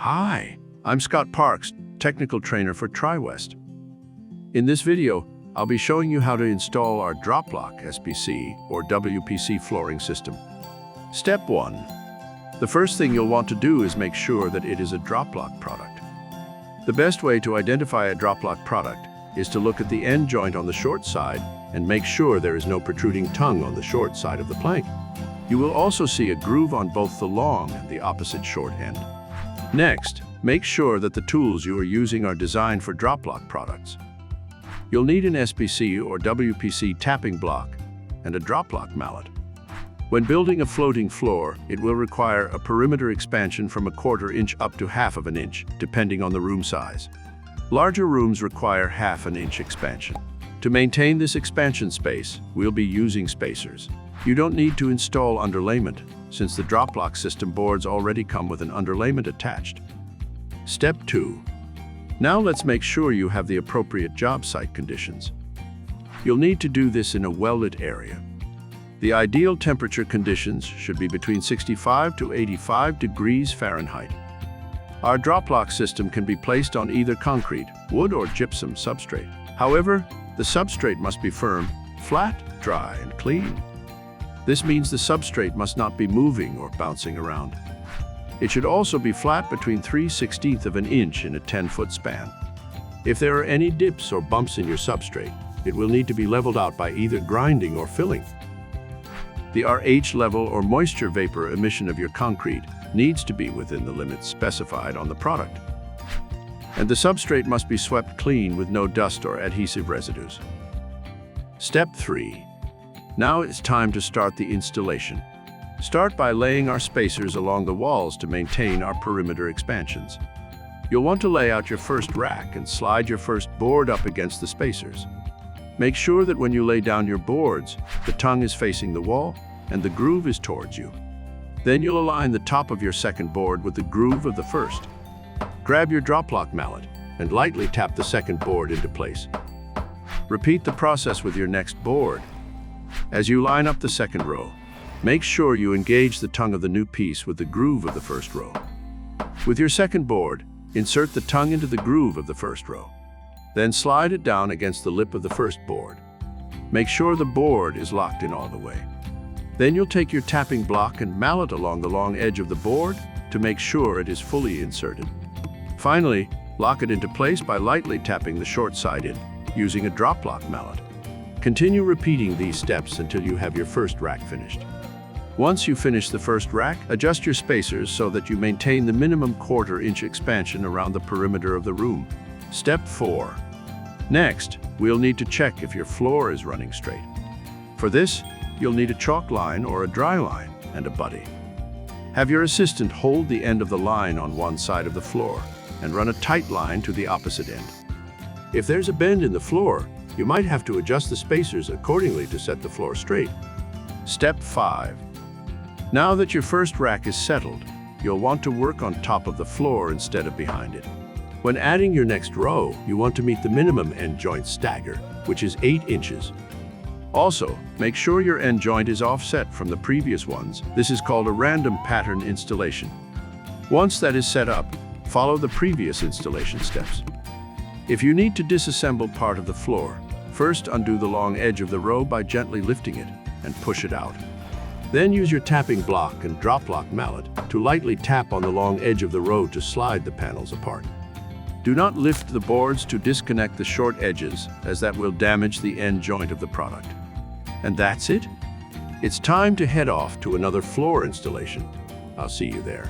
Hi, I'm Scott Parks, technical trainer for TriWest. In this video, I'll be showing you how to install our Droplock SPC or WPC flooring system. Step 1. The first thing you'll want to do is make sure that it is a Droplock product. The best way to identify a Droplock product is to look at the end joint on the short side and make sure there is no protruding tongue on the short side of the plank. You will also see a groove on both the long and the opposite short end. Next, make sure that the tools you are using are designed for Droplock products. You'll need an SPC or WPC tapping block and a Droplock mallet. When building a floating floor, it will require a perimeter expansion from 1/4 inch up to 1/2 inch, depending on the room size. Larger rooms require 1/2 inch expansion. To maintain this expansion space, we'll be using spacers. You don't need to install underlayment, since the Droplock system boards already come with an underlayment attached. Step 2. Now let's make sure you have the appropriate job site conditions. You'll need to do this in a well-lit area. The ideal temperature conditions should be between 65 to 85 degrees Fahrenheit. Our Droplock system can be placed on either concrete, wood, or gypsum substrate. However, the substrate must be firm, flat, dry, and clean. This means the substrate must not be moving or bouncing around. It should also be flat between 3/16 of an inch in a 10-foot span. If there are any dips or bumps in your substrate, it will need to be leveled out by either grinding or filling. The RH level or moisture vapor emission of your concrete needs to be within the limits specified on the product. And the substrate must be swept clean with no dust or adhesive residues. Step 3. Now it's time to start the installation. Start by laying our spacers along the walls to maintain our perimeter expansions. You'll want to lay out your first rack and slide your first board up against the spacers. Make sure that when you lay down your boards, the tongue is facing the wall and the groove is towards you. Then you'll align the top of your second board with the groove of the first. Grab your Droplock mallet and lightly tap the second board into place. Repeat the process with your next board. As you line up the second row, make sure you engage the tongue of the new piece with the groove of the first row. With your second board, insert the tongue into the groove of the first row. Then slide it down against the lip of the first board. Make sure the board is locked in all the way. Then you'll take your tapping block and mallet along the long edge of the board to make sure it is fully inserted. Finally, lock it into place by lightly tapping the short side in, using a Droplock mallet. Continue repeating these steps until you have your first rack finished. Once you finish the first rack, adjust your spacers so that you maintain the minimum 1/4 inch expansion around the perimeter of the room. Step 4. Next, we'll need to check if your floor is running straight. For this, you'll need a chalk line or a dry line and a buddy. Have your assistant hold the end of the line on one side of the floor and run a tight line to the opposite end. If there's a bend in the floor, you might have to adjust the spacers accordingly to set the floor straight. Step 5. Now that your first rack is settled, you'll want to work on top of the floor instead of behind it. When adding your next row, you want to meet the minimum end joint stagger, which is 8 inches. Also, make sure your end joint is offset from the previous ones. This is called a random pattern installation. Once that is set up, follow the previous installation steps. If you need to disassemble part of the floor, first undo the long edge of the row by gently lifting it and push it out. Then use your tapping block and Droplock mallet to lightly tap on the long edge of the row to slide the panels apart. Do not lift the boards to disconnect the short edges, as that will damage the end joint of the product. And that's it. It's time to head off to another floor installation. I'll see you there.